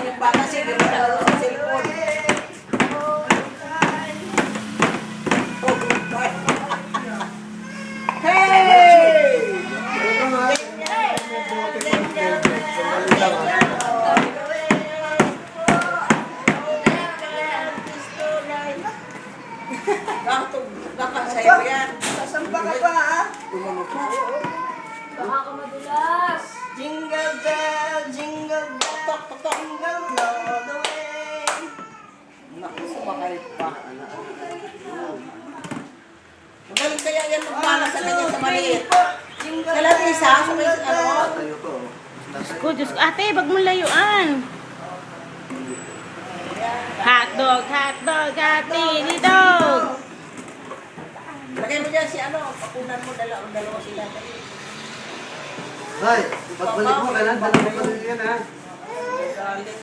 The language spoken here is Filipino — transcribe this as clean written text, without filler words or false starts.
yung bata, sige mo na sa cellphone. Hey! Bakit sa'yo yan? Sasampa ka pa, ha? Baka ka madulas. Jingle bell, jingle bell, jingle all the way. Naku, sumakay pa. Magaling kaya yan magmana sa ganyan sa maliit. Sa lahat isa, sa may ano. Diyos ko. Ate, wag mo layuan. Hotdog, hotdog, hotdog, dog. Lagay mo dyan si ano, pakunan mo dalawa sila. Hoy, pagbalik mo, kailan dalawa pa rin yan ha.